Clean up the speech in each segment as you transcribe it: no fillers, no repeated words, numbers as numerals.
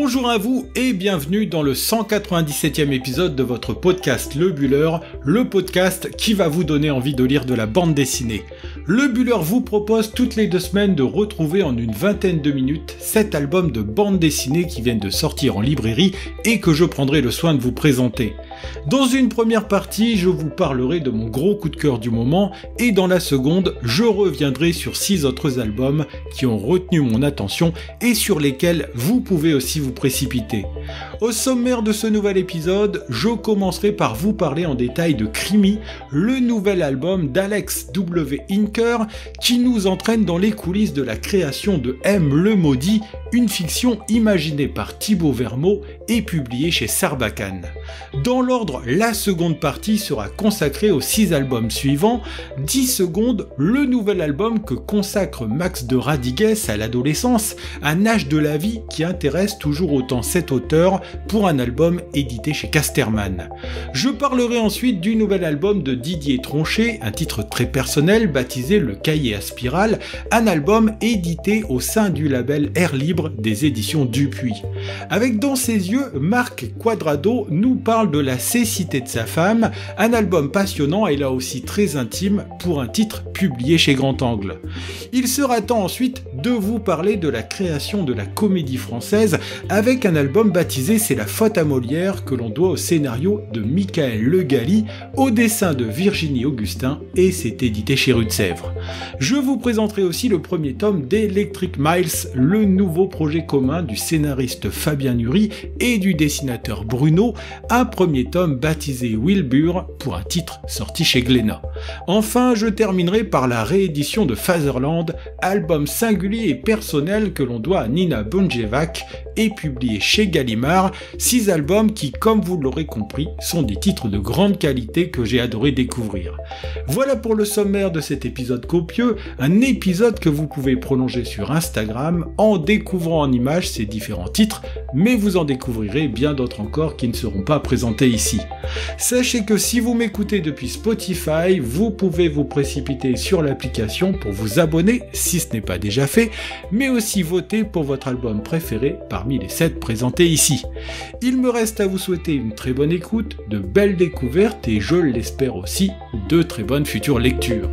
Bonjour à vous et bienvenue dans le 197e épisode de votre podcast Le Buller, le podcast qui va vous donner envie de lire de la bande dessinée. Le Buller vous propose toutes les 2 semaines de retrouver en une vingtaine de minutes 7 albums de bande dessinée qui viennent de sortir en librairie et que je prendrai le soin de vous présenter. Dans une première partie, je vous parlerai de mon gros coup de cœur du moment et dans la seconde, je reviendrai sur 6 autres albums qui ont retenu mon attention et sur lesquels vous pouvez aussi vous précipiter. Au sommaire de ce nouvel épisode, je commencerai par vous parler en détail de Krimi, le nouvel album d'Alex W. Inker qui nous entraîne dans les coulisses de la création de M le Maudit, une fiction imaginée par Thibaut Vermeau et publiée chez Sarbacane. Dans l'ordre, la seconde partie sera consacrée aux 6 albums suivants. 10 secondes, le nouvel album que consacre Max de Radigues à l'adolescence, un âge de la vie qui intéresse toujours autant cet auteur pour un album édité chez Casterman. Je parlerai ensuite du nouvel album de Didier Tronchet, un titre très personnel baptisé Le Cahier à Spirale, un album édité au sein du label Air Libre des éditions Dupuis. Avec dans ses yeux, Marc Quadrado nous parle de la cécité de sa femme, un album passionnant et là aussi très intime pour un titre publié chez Grand Angle. Il sera temps ensuite de vous parler de la création de la comédie française avec un album baptisé C'est la faute à Molière que l'on doit au scénario de Michael Le Galli, au dessin de Virginie Augustin et c'est édité chez Rue de Sèvres. Je vous présenterai aussi le premier tome d'Electric Miles, le nouveau projet commun du scénariste Fabien Nury et du dessinateur Bruno, un premier tome baptisé Wilbur pour un titre sorti chez Glénat. Enfin, je terminerai par la réédition de Fatherland, album singulier et personnel que l'on doit à Nina Bunjevac et publié chez Gallimard, 6 albums qui, comme vous l'aurez compris, sont des titres de grande qualité que j'ai adoré découvrir. Voilà pour le sommaire de cet épisode copieux, un épisode que vous pouvez prolonger sur Instagram en découvrant en images ces différents titres, mais vous en découvrirez bien d'autres encore qui ne seront pas présentés ici. Sachez que si vous m'écoutez depuis Spotify, vous pouvez vous précipiter sur l'application pour vous abonner si ce n'est pas déjà fait, mais aussi voter pour votre album préféré parmi les 7 présentés ici. Il me reste à vous souhaiter une très bonne écoute, de belles découvertes et je l'espère aussi, de très bonnes futures lectures.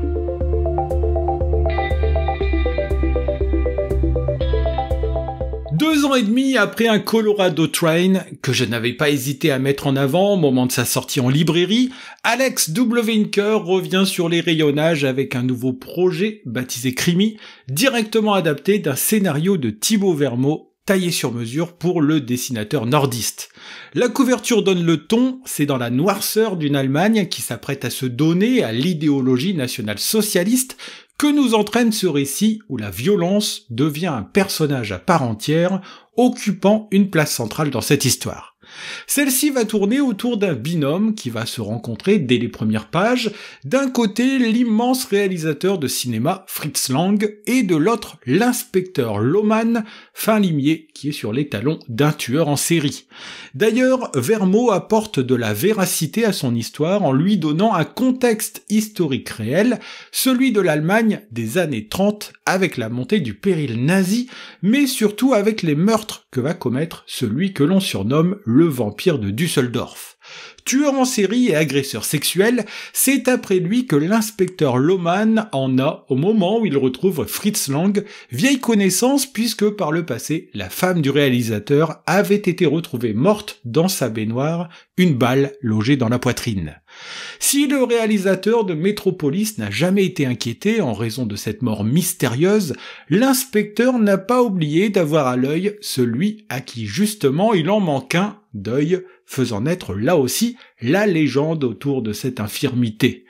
2 ans et demi après un Colorado Train, que je n'avais pas hésité à mettre en avant au moment de sa sortie en librairie, Alex W. Inker revient sur les rayonnages avec un nouveau projet baptisé Krimi, directement adapté d'un scénario de Thibaut Vermeau, taillé sur mesure pour le dessinateur nordiste. La couverture donne le ton, c'est dans la noirceur d'une Allemagne qui s'apprête à se donner à l'idéologie nationale-socialiste que nous entraîne ce récit où la violence devient un personnage à part entière, occupant une place centrale dans cette histoire. Celle-ci va tourner autour d'un binôme qui va se rencontrer dès les premières pages, d'un côté l'immense réalisateur de cinéma Fritz Lang et de l'autre l'inspecteur Lohmann, fin limier qui est sur les talons d'un tueur en série. D'ailleurs, Vermeau apporte de la véracité à son histoire en lui donnant un contexte historique réel, celui de l'Allemagne des années 30 avec la montée du péril nazi, mais surtout avec les meurtres que va commettre celui que l'on surnomme le vampire de Düsseldorf. Tueur en série et agresseur sexuel, c'est après lui que l'inspecteur Lohmann en a au moment où il retrouve Fritz Lang, vieille connaissance puisque par le passé, la femme du réalisateur avait été retrouvée morte dans sa baignoire, une balle logée dans la poitrine. Si le réalisateur de Metropolis n'a jamais été inquiété en raison de cette mort mystérieuse, l'inspecteur n'a pas oublié d'avoir à l'œil celui à qui justement il en manque un d'œil, faisant naître là aussi la légende autour de cette infirmité.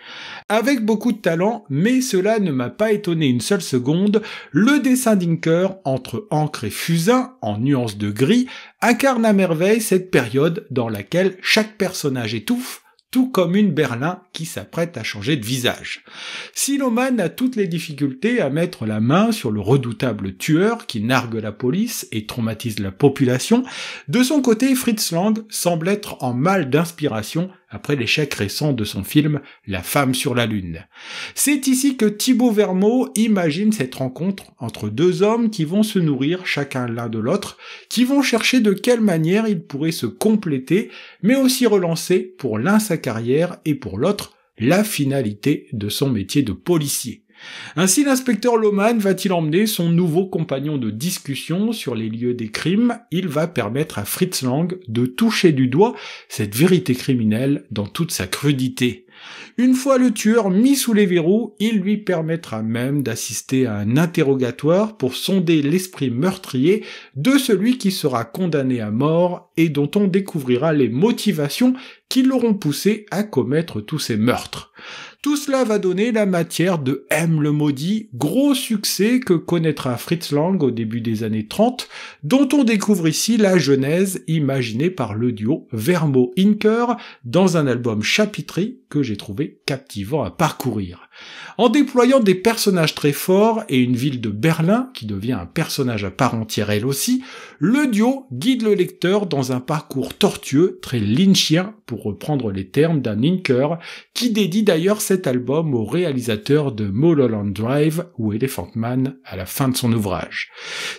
Avec beaucoup de talent, mais cela ne m'a pas étonné une seule seconde, le dessin d'Inker, entre encre et fusain, en nuances de gris, incarne à merveille cette période dans laquelle chaque personnage étouffe, tout comme une Berlin qui s'apprête à changer de visage. Si Lohmann a toutes les difficultés à mettre la main sur le redoutable tueur qui nargue la police et traumatise la population, de son côté Fritz Lang semble être en mal d'inspiration après l'échec récent de son film La femme sur la lune. C'est ici que Thibaut Vermeau imagine cette rencontre entre deux hommes qui vont se nourrir chacun l'un de l'autre, qui vont chercher de quelle manière ils pourraient se compléter, mais aussi relancer pour l'un sa carrière et pour l'autre la finalité de son métier de policier. Ainsi, l'inspecteur Loman va-t-il emmener son nouveau compagnon de discussion sur les lieux des crimes. Il va permettre à Fritz Lang de toucher du doigt cette vérité criminelle dans toute sa crudité. Une fois le tueur mis sous les verrous, il lui permettra même d'assister à un interrogatoire pour sonder l'esprit meurtrier de celui qui sera condamné à mort et dont on découvrira les motivations qui l'auront poussé à commettre tous ces meurtres. Tout cela va donner la matière de M le maudit, gros succès que connaîtra Fritz Lang au début des années 30, dont on découvre ici la genèse imaginée par le duo Vermeau-Inker dans un album chapitré que j'ai trouvé captivant à parcourir. En déployant des personnages très forts et une ville de Berlin qui devient un personnage à part entière elle aussi, le duo guide le lecteur dans un parcours tortueux, très lynchien pour reprendre les termes d'un Inker, qui dédie d'ailleurs cet album au réalisateur de Mulholland Drive ou Elephant Man à la fin de son ouvrage.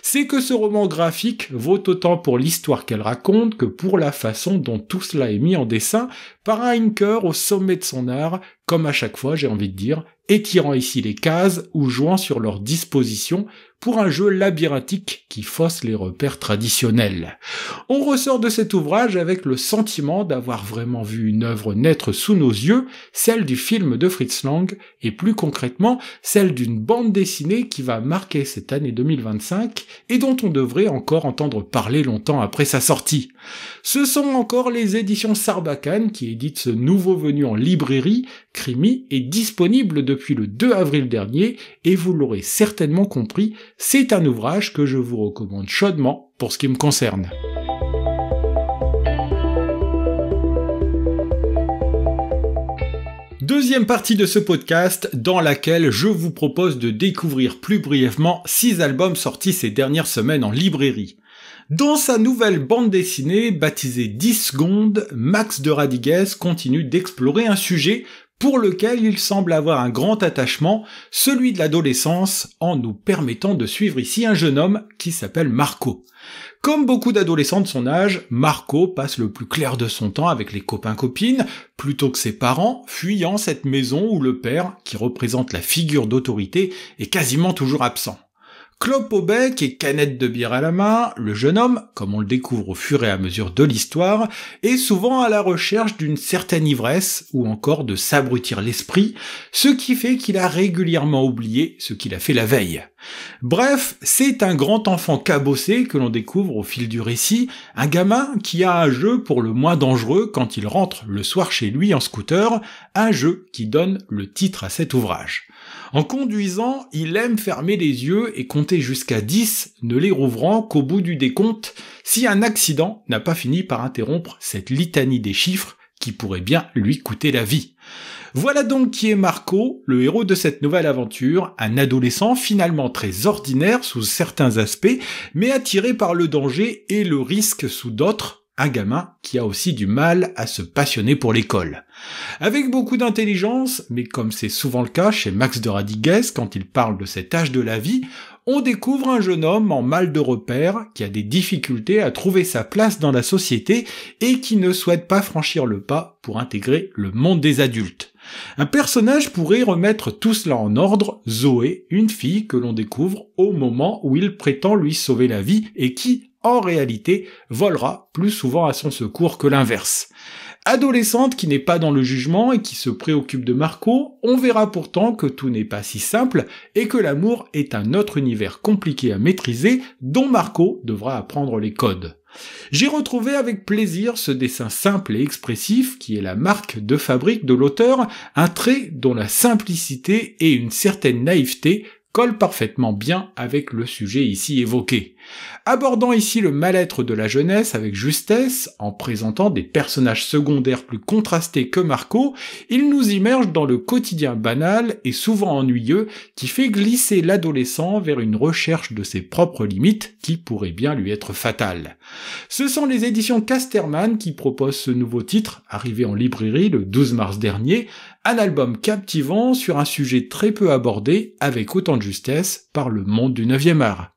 C'est que ce roman graphique vaut autant pour l'histoire qu'elle raconte que pour la façon dont tout cela est mis en dessin par un Inker au sommet de son art, comme à chaque fois j'ai envie de dire, étirant ici les cases ou jouant sur leur disposition pour un jeu labyrinthique qui fausse les repères traditionnels. On ressort de cet ouvrage avec le sentiment d'avoir vraiment vu une œuvre naître sous nos yeux, celle du film de Fritz Lang, et plus concrètement, celle d'une bande dessinée qui va marquer cette année 2025 et dont on devrait encore entendre parler longtemps après sa sortie. Ce sont encore les éditions Sarbacane qui éditent ce nouveau venu en librairie. Krimi est disponible depuis le 2 avril dernier et vous l'aurez certainement compris, c'est un ouvrage que je vous recommande chaudement pour ce qui me concerne. Deuxième partie de ce podcast dans laquelle je vous propose de découvrir plus brièvement 6 albums sortis ces dernières semaines en librairie. Dans sa nouvelle bande dessinée baptisée 10 secondes, Max de Radigues continue d'explorer un sujet pour lequel il semble avoir un grand attachement, celui de l'adolescence, en nous permettant de suivre ici un jeune homme qui s'appelle Marco. Comme beaucoup d'adolescents de son âge, Marco passe le plus clair de son temps avec les copains-copines, plutôt que ses parents, fuyant cette maison où le père, qui représente la figure d'autorité, est quasiment toujours absent. Clope au bec et canette de bière à la main, le jeune homme, comme on le découvre au fur et à mesure de l'histoire, est souvent à la recherche d'une certaine ivresse ou encore de s'abrutir l'esprit, ce qui fait qu'il a régulièrement oublié ce qu'il a fait la veille. Bref, c'est un grand enfant cabossé que l'on découvre au fil du récit, un gamin qui a un jeu pour le moins dangereux quand il rentre le soir chez lui en scooter, un jeu qui donne le titre à cet ouvrage. En conduisant, il aime fermer les yeux et compter jusqu'à 10, ne les rouvrant qu'au bout du décompte, si un accident n'a pas fini par interrompre cette litanie des chiffres qui pourrait bien lui coûter la vie. Voilà donc qui est Marco, le héros de cette nouvelle aventure, un adolescent finalement très ordinaire sous certains aspects, mais attiré par le danger et le risque sous d'autres, un gamin qui a aussi du mal à se passionner pour l'école. Avec beaucoup d'intelligence, mais comme c'est souvent le cas chez Max de Radigues quand il parle de cet âge de la vie, on découvre un jeune homme en mal de repères qui a des difficultés à trouver sa place dans la société et qui ne souhaite pas franchir le pas pour intégrer le monde des adultes. Un personnage pourrait remettre tout cela en ordre, Zoé, une fille que l'on découvre au moment où il prétend lui sauver la vie et qui, en réalité, volera plus souvent à son secours que l'inverse. Adolescente qui n'est pas dans le jugement et qui se préoccupe de Marco, on verra pourtant que tout n'est pas si simple et que l'amour est un autre univers compliqué à maîtriser dont Marco devra apprendre les codes. J'ai retrouvé avec plaisir ce dessin simple et expressif qui est la marque de fabrique de l'auteur, un trait dont la simplicité et une certaine naïveté collent parfaitement bien avec le sujet ici évoqué. Abordant ici le mal-être de la jeunesse avec justesse, en présentant des personnages secondaires plus contrastés que Marco, il nous immerge dans le quotidien banal et souvent ennuyeux qui fait glisser l'adolescent vers une recherche de ses propres limites qui pourraient bien lui être fatales. Ce sont les éditions Casterman qui proposent ce nouveau titre, arrivé en librairie le 12 mars dernier, un album captivant sur un sujet très peu abordé avec autant de justesse par le monde du 9e art.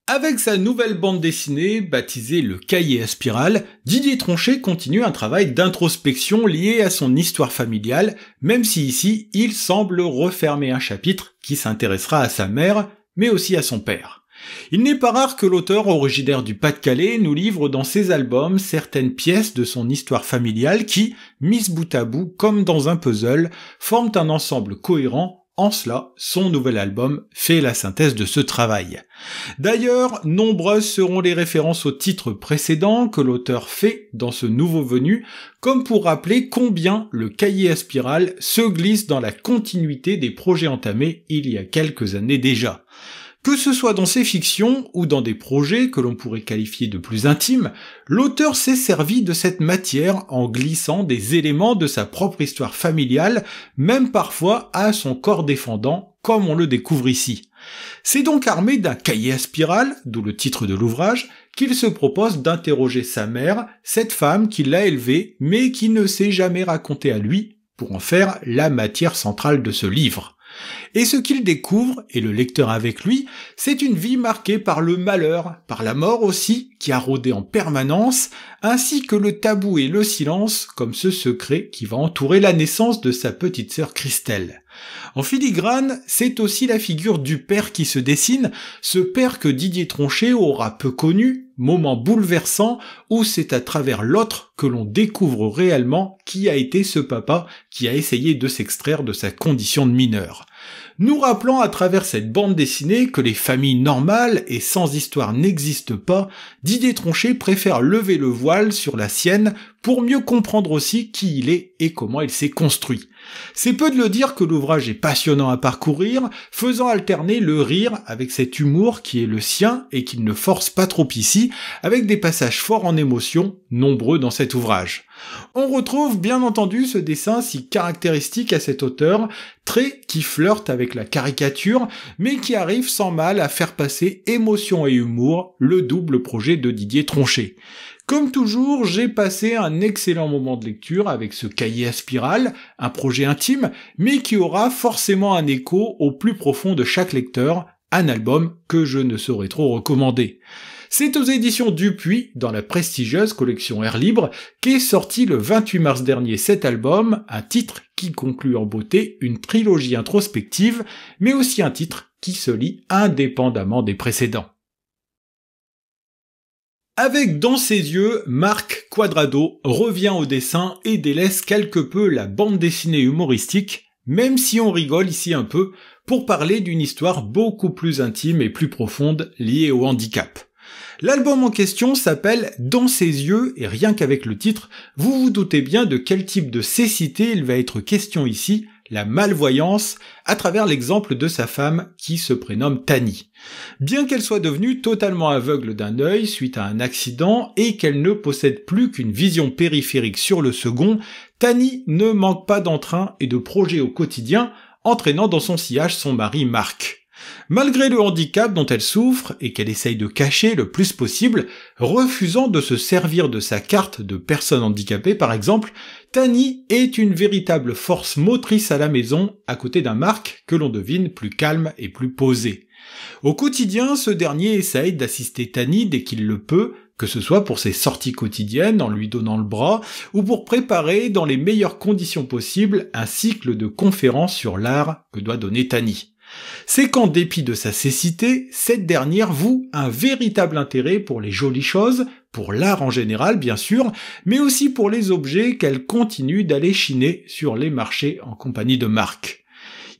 Avec sa nouvelle bande dessinée, baptisée Le Cahier à spirale, Didier Tronchet continue un travail d'introspection lié à son histoire familiale, même si ici, il semble refermer un chapitre qui s'intéressera à sa mère, mais aussi à son père. Il n'est pas rare que l'auteur originaire du Pas-de-Calais nous livre dans ses albums certaines pièces de son histoire familiale qui, mises bout à bout comme dans un puzzle, forment un ensemble cohérent. En cela, son nouvel album fait la synthèse de ce travail. D'ailleurs, nombreuses seront les références aux titres précédents que l'auteur fait dans ce nouveau venu, comme pour rappeler combien le Cahier à spirale se glisse dans la continuité des projets entamés il y a quelques années déjà. Que ce soit dans ses fictions ou dans des projets que l'on pourrait qualifier de plus intimes, l'auteur s'est servi de cette matière en glissant des éléments de sa propre histoire familiale, même parfois à son corps défendant, comme on le découvre ici. C'est donc armé d'un cahier à spirale, d'où le titre de l'ouvrage, qu'il se propose d'interroger sa mère, cette femme qui l'a élevé, mais qui ne s'est jamais raconté à lui, pour en faire la matière centrale de ce livre. Et ce qu'il découvre, et le lecteur avec lui, c'est une vie marquée par le malheur, par la mort aussi, qui a rôdé en permanence, ainsi que le tabou et le silence, comme ce secret qui va entourer la naissance de sa petite sœur Christelle. En filigrane, c'est aussi la figure du père qui se dessine, ce père que Didier Tronchet aura peu connu, moment bouleversant où c'est à travers l'autre que l'on découvre réellement qui a été ce papa qui a essayé de s'extraire de sa condition de mineur. Nous rappelant à travers cette bande dessinée que les familles normales et sans histoire n'existent pas, Didier Tronchet préfère lever le voile sur la sienne pour mieux comprendre aussi qui il est et comment il s'est construit. C'est peu de le dire que l'ouvrage est passionnant à parcourir, faisant alterner le rire avec cet humour qui est le sien et qu'il ne force pas trop ici, avec des passages forts en émotion, nombreux dans cet ouvrage. On retrouve bien entendu ce dessin si caractéristique à cet auteur, trait qui flirte avec la caricature, mais qui arrive sans mal à faire passer émotion et humour, le double projet de Didier Tronchet. Comme toujours, j'ai passé un excellent moment de lecture avec ce cahier à spirale, un projet intime, mais qui aura forcément un écho au plus profond de chaque lecteur, un album que je ne saurais trop recommander. C'est aux éditions Dupuis, dans la prestigieuse collection Air Libre, qu'est sorti le 28 mars dernier cet album, un titre qui conclut en beauté une trilogie introspective, mais aussi un titre qui se lit indépendamment des précédents. Avec dans ses yeux, Marc Quadrado revient au dessin et délaisse quelque peu la bande dessinée humoristique, même si on rigole ici un peu, pour parler d'une histoire beaucoup plus intime et plus profonde liée au handicap. L'album en question s'appelle Dans ses yeux et rien qu'avec le titre, vous vous doutez bien de quel type de cécité il va être question ici, la malvoyance, à travers l'exemple de sa femme qui se prénomme Tani. Bien qu'elle soit devenue totalement aveugle d'un œil suite à un accident et qu'elle ne possède plus qu'une vision périphérique sur le second, Tani ne manque pas d'entrain et de projets au quotidien, entraînant dans son sillage son mari Marc. Malgré le handicap dont elle souffre et qu'elle essaye de cacher le plus possible, refusant de se servir de sa carte de personne handicapée par exemple, Tani est une véritable force motrice à la maison, à côté d'un Marc que l'on devine plus calme et plus posé. Au quotidien, ce dernier essaye d'assister Tani dès qu'il le peut, que ce soit pour ses sorties quotidiennes en lui donnant le bras, ou pour préparer dans les meilleures conditions possibles un cycle de conférences sur l'art que doit donner Tani. C'est qu'en dépit de sa cécité, cette dernière voue un véritable intérêt pour les jolies choses, pour l'art en général bien sûr, mais aussi pour les objets qu'elle continue d'aller chiner sur les marchés en compagnie de Marc.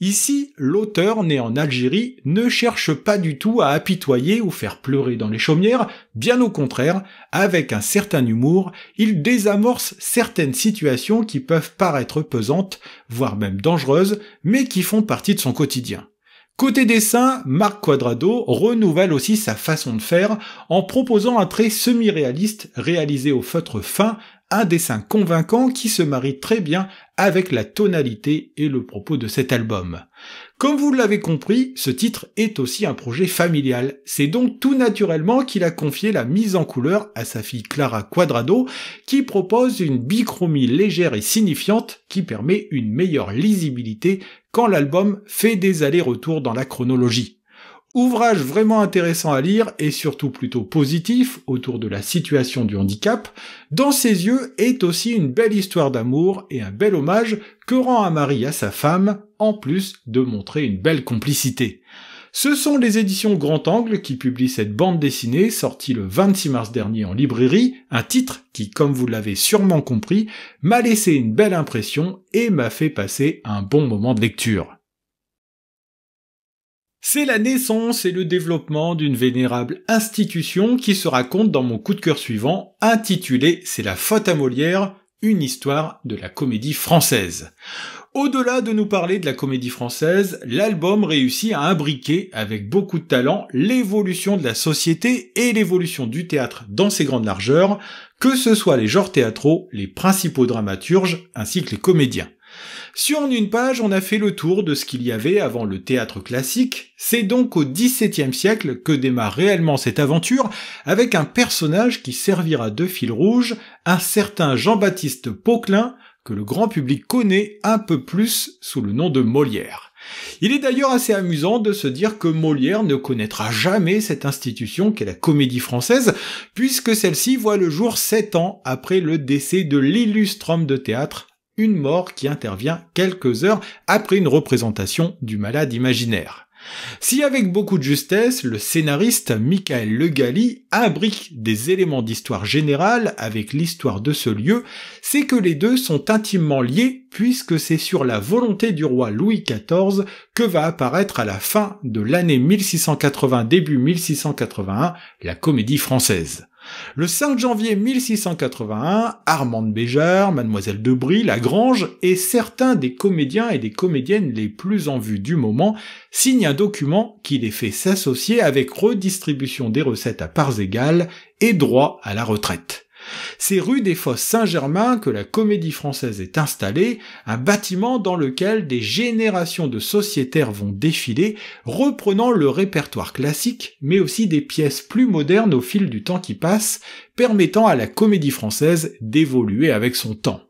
Ici, l'auteur, né en Algérie, ne cherche pas du tout à apitoyer ou faire pleurer dans les chaumières, bien au contraire, avec un certain humour, il désamorce certaines situations qui peuvent paraître pesantes, voire même dangereuses, mais qui font partie de son quotidien. Côté dessin, Marc Cuadrado renouvelle aussi sa façon de faire en proposant un trait semi-réaliste réalisé au feutre fin, un dessin convaincant qui se marie très bien avec la tonalité et le propos de cet album. Comme vous l'avez compris, ce titre est aussi un projet familial. C'est donc tout naturellement qu'il a confié la mise en couleur à sa fille Clara Cuadrado, qui propose une bichromie légère et signifiante qui permet une meilleure lisibilité quand l'album fait des allers-retours dans la chronologie. Ouvrage vraiment intéressant à lire et surtout plutôt positif autour de la situation du handicap, dans ses yeux est aussi une belle histoire d'amour et un bel hommage que rend un mari à sa femme, en plus de montrer une belle complicité. Ce sont les éditions Grand Angle qui publient cette bande dessinée sortie le 26 mars dernier en librairie, un titre qui, comme vous l'avez sûrement compris, m'a laissé une belle impression et m'a fait passer un bon moment de lecture. C'est la naissance et le développement d'une vénérable institution qui se raconte dans mon coup de cœur suivant, intitulé « C'est la faute à Molière, une histoire de la comédie française ». Au-delà de nous parler de la comédie française, l'album réussit à imbriquer, avec beaucoup de talent, l'évolution de la société et l'évolution du théâtre dans ses grandes largeurs, que ce soit les genres théâtraux, les principaux dramaturges, ainsi que les comédiens. Sur en une page, on a fait le tour de ce qu'il y avait avant le théâtre classique. C'est donc au XVIIe siècle que démarre réellement cette aventure, avec un personnage qui servira de fil rouge, un certain Jean-Baptiste Poquelin, que le grand public connaît un peu plus sous le nom de Molière. Il est d'ailleurs assez amusant de se dire que Molière ne connaîtra jamais cette institution qu'est la Comédie Française, puisque celle-ci voit le jour 7 ans après le décès de l'illustre homme de théâtre, une mort qui intervient quelques heures après une représentation du Malade imaginaire. Si avec beaucoup de justesse, le scénariste Michael Legali imbrique des éléments d'histoire générale avec l'histoire de ce lieu, c'est que les deux sont intimement liés puisque c'est sur la volonté du roi Louis XIV que va apparaître à la fin de l'année 1680, début 1681, la Comédie Française. Le 5 janvier 1681, Armande Béjart, Mademoiselle de Brie, Lagrange et certains des comédiens et des comédiennes les plus en vue du moment signent un document qui les fait s'associer avec redistribution des recettes à parts égales et droit à la retraite. C'est rue des Fosses Saint-Germain que la Comédie Française est installée, un bâtiment dans lequel des générations de sociétaires vont défiler, reprenant le répertoire classique, mais aussi des pièces plus modernes au fil du temps qui passe, permettant à la Comédie Française d'évoluer avec son temps.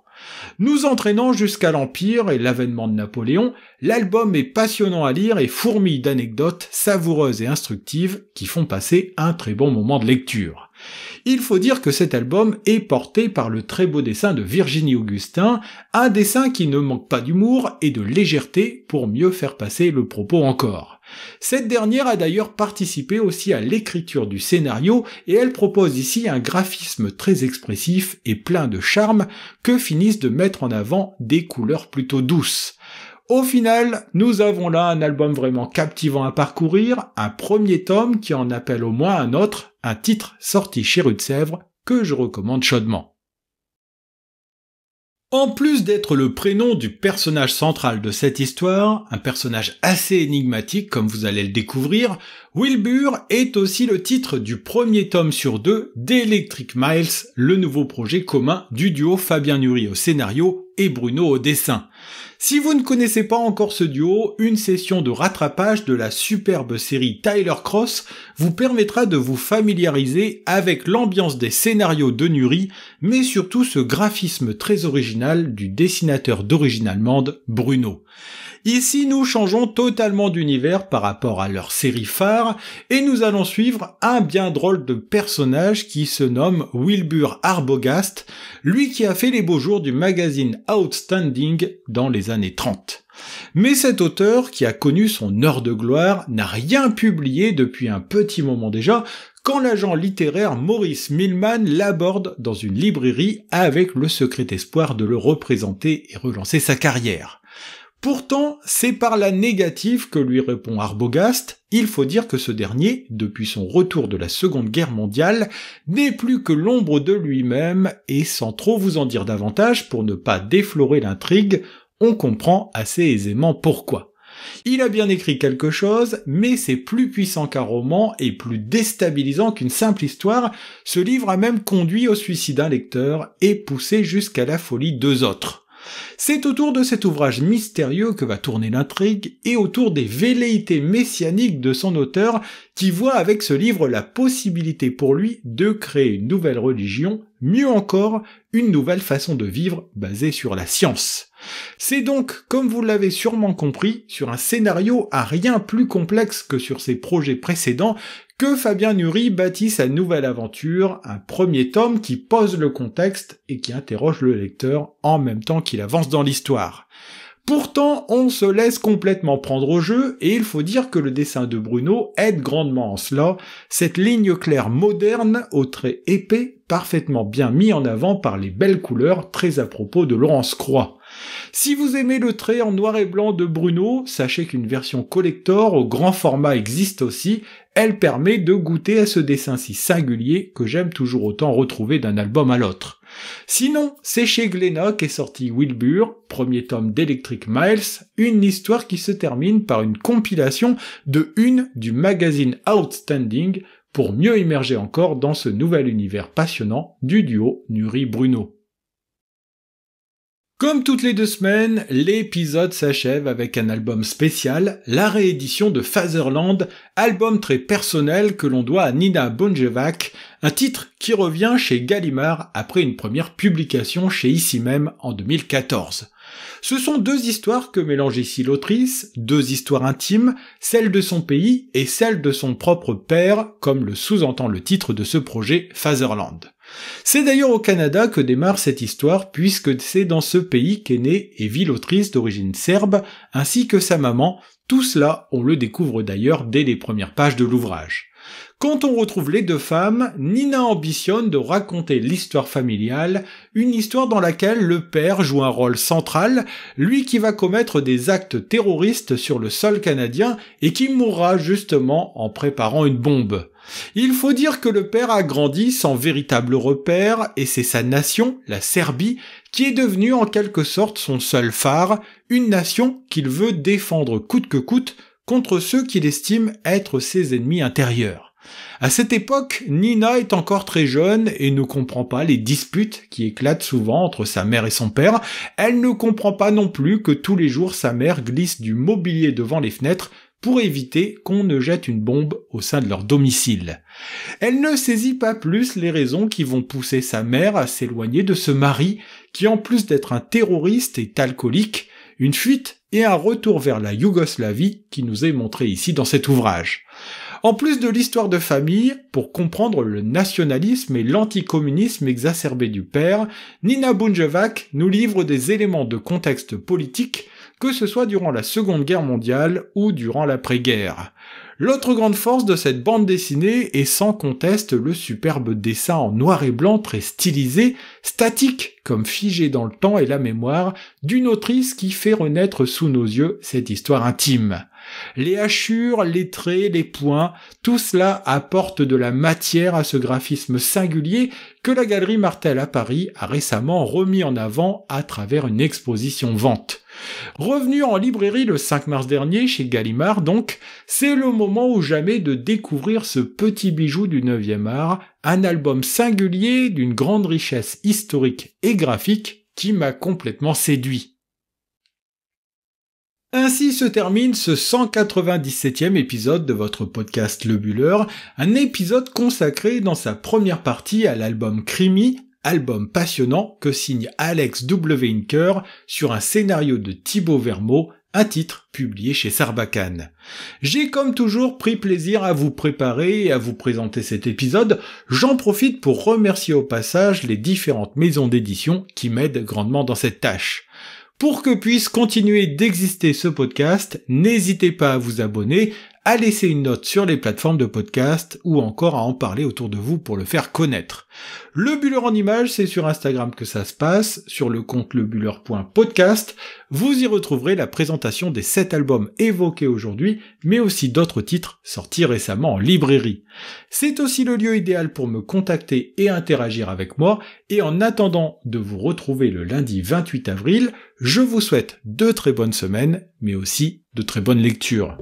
Nous entraînant jusqu'à l'Empire et l'avènement de Napoléon, l'album est passionnant à lire et fourmille d'anecdotes savoureuses et instructives qui font passer un très bon moment de lecture. Il faut dire que cet album est porté par le très beau dessin de Virginie Augustin, un dessin qui ne manque pas d'humour et de légèreté pour mieux faire passer le propos encore. Cette dernière a d'ailleurs participé aussi à l'écriture du scénario et elle propose ici un graphisme très expressif et plein de charme que finissent de mettre en avant des couleurs plutôt douces. Au final, nous avons là un album vraiment captivant à parcourir, un premier tome qui en appelle au moins un autre, un titre sorti chez Rue de Sèvres que je recommande chaudement. En plus d'être le prénom du personnage central de cette histoire, un personnage assez énigmatique comme vous allez le découvrir, Wilbur est aussi le titre du premier tome sur 2 d'Electric Miles, le nouveau projet commun du duo Fabien Nury au scénario et Bruno au dessin. Si vous ne connaissez pas encore ce duo, une session de rattrapage de la superbe série Tyler Cross vous permettra de vous familiariser avec l'ambiance des scénarios de Nury, mais surtout ce graphisme très original du dessinateur d'origine allemande Bruno. Ici, nous changeons totalement d'univers par rapport à leur série phare, et nous allons suivre un bien drôle de personnage qui se nomme Wilbur Arbogast, lui qui a fait les beaux jours du magazine Outstanding dans les années 30. Mais cet auteur, qui a connu son heure de gloire, n'a rien publié depuis un petit moment déjà, quand l'agent littéraire Maurice Milman l'aborde dans une librairie avec le secret espoir de le représenter et relancer sa carrière. Pourtant, c'est par la négative que lui répond Arbogast. Il faut dire que ce dernier, depuis son retour de la Seconde Guerre mondiale, n'est plus que l'ombre de lui-même, et sans trop vous en dire davantage pour ne pas déflorer l'intrigue, on comprend assez aisément pourquoi. Il a bien écrit quelque chose, mais c'est plus puissant qu'un roman et plus déstabilisant qu'une simple histoire. Ce livre a même conduit au suicide d'un lecteur et poussé jusqu'à la folie deux autres. C'est autour de cet ouvrage mystérieux que va tourner l'intrigue et autour des velléités messianiques de son auteur qui voit avec ce livre la possibilité pour lui de créer une nouvelle religion, mieux encore, une nouvelle façon de vivre basée sur la science. C'est donc, comme vous l'avez sûrement compris, sur un scénario à rien plus complexe que sur ses projets précédents que Fabien Nury bâtit sa nouvelle aventure, un premier tome qui pose le contexte et qui interroge le lecteur en même temps qu'il avance dans l'histoire. Pourtant, on se laisse complètement prendre au jeu, et il faut dire que le dessin de Bruno aide grandement en cela, cette ligne claire moderne, aux traits épais, parfaitement bien mis en avant par les belles couleurs, très à propos de Laurence Croix. Si vous aimez le trait en noir et blanc de Bruno, sachez qu'une version collector au grand format existe aussi, elle permet de goûter à ce dessin si singulier que j'aime toujours autant retrouver d'un album à l'autre. Sinon, c'est chez Glénat qu'est sorti Wilbur, premier tome d'Electric Miles, une histoire qui se termine par une compilation de une du magazine Outstanding pour mieux immerger encore dans ce nouvel univers passionnant du duo Nury-Bruno. Comme toutes les 2 semaines, l'épisode s'achève avec un album spécial, la réédition de Fatherland, album très personnel que l'on doit à Nina Bunjevac, un titre qui revient chez Gallimard après une première publication chez Ici Même en 2014. Ce sont 2 histoires que mélange ici l'autrice, 2 histoires intimes, celle de son pays et celle de son propre père, comme le sous-entend le titre de ce projet, Fatherland. C'est d'ailleurs au Canada que démarre cette histoire puisque c'est dans ce pays qu'est née et vit l'autrice d'origine serbe ainsi que sa maman, tout cela on le découvre d'ailleurs dès les premières pages de l'ouvrage. Quand on retrouve les 2 femmes, Nina ambitionne de raconter l'histoire familiale, une histoire dans laquelle le père joue un rôle central, lui qui va commettre des actes terroristes sur le sol canadien et qui mourra justement en préparant une bombe. Il faut dire que le père a grandi sans véritable repère et c'est sa nation, la Serbie, qui est devenue en quelque sorte son seul phare, une nation qu'il veut défendre coûte que coûte contre ceux qu'il estime être ses ennemis intérieurs. À cette époque, Nina est encore très jeune et ne comprend pas les disputes qui éclatent souvent entre sa mère et son père. Elle ne comprend pas non plus que tous les jours sa mère glisse du mobilier devant les fenêtres pour éviter qu'on ne jette une bombe au sein de leur domicile. Elle ne saisit pas plus les raisons qui vont pousser sa mère à s'éloigner de ce mari qui, en plus d'être un terroriste, est alcoolique, une fuite et un retour vers la Yougoslavie qui nous est montré ici dans cet ouvrage. En plus de l'histoire de famille, pour comprendre le nationalisme et l'anticommunisme exacerbé du père, Nina Bunjevac nous livre des éléments de contexte politique, que ce soit durant la Seconde Guerre mondiale ou durant l'après-guerre. L'autre grande force de cette bande dessinée est sans conteste le superbe dessin en noir et blanc très stylisé, statique comme figé dans le temps et la mémoire, d'une autrice qui fait renaître sous nos yeux cette histoire intime. Les hachures, les traits, les points, tout cela apporte de la matière à ce graphisme singulier que la Galerie Martel à Paris a récemment remis en avant à travers une exposition vente. Revenu en librairie le 5 mars dernier chez Gallimard donc, c'est le moment ou jamais de découvrir ce petit bijou du 9e art, un album singulier d'une grande richesse historique et graphique qui m'a complètement séduit. Ainsi se termine ce 197e épisode de votre podcast Le Bulleur, un épisode consacré dans sa première partie à l'album Krimi, album passionnant que signe Alex W. Inker sur un scénario de Thibaut Vermeau, un titre publié chez Sarbacane. J'ai comme toujours pris plaisir à vous préparer et à vous présenter cet épisode. J'en profite pour remercier au passage les différentes maisons d'édition qui m'aident grandement dans cette tâche. Pour que puisse continuer d'exister ce podcast, n'hésitez pas à vous abonner, à laisser une note sur les plateformes de podcast ou encore à en parler autour de vous pour le faire connaître. Le Buller en images, c'est sur Instagram que ça se passe, sur le compte lebuller.podcast. Vous y retrouverez la présentation des 7 albums évoqués aujourd'hui, mais aussi d'autres titres sortis récemment en librairie. C'est aussi le lieu idéal pour me contacter et interagir avec moi, et en attendant de vous retrouver le lundi 28 avril, je vous souhaite de très bonnes semaines, mais aussi de très bonnes lectures.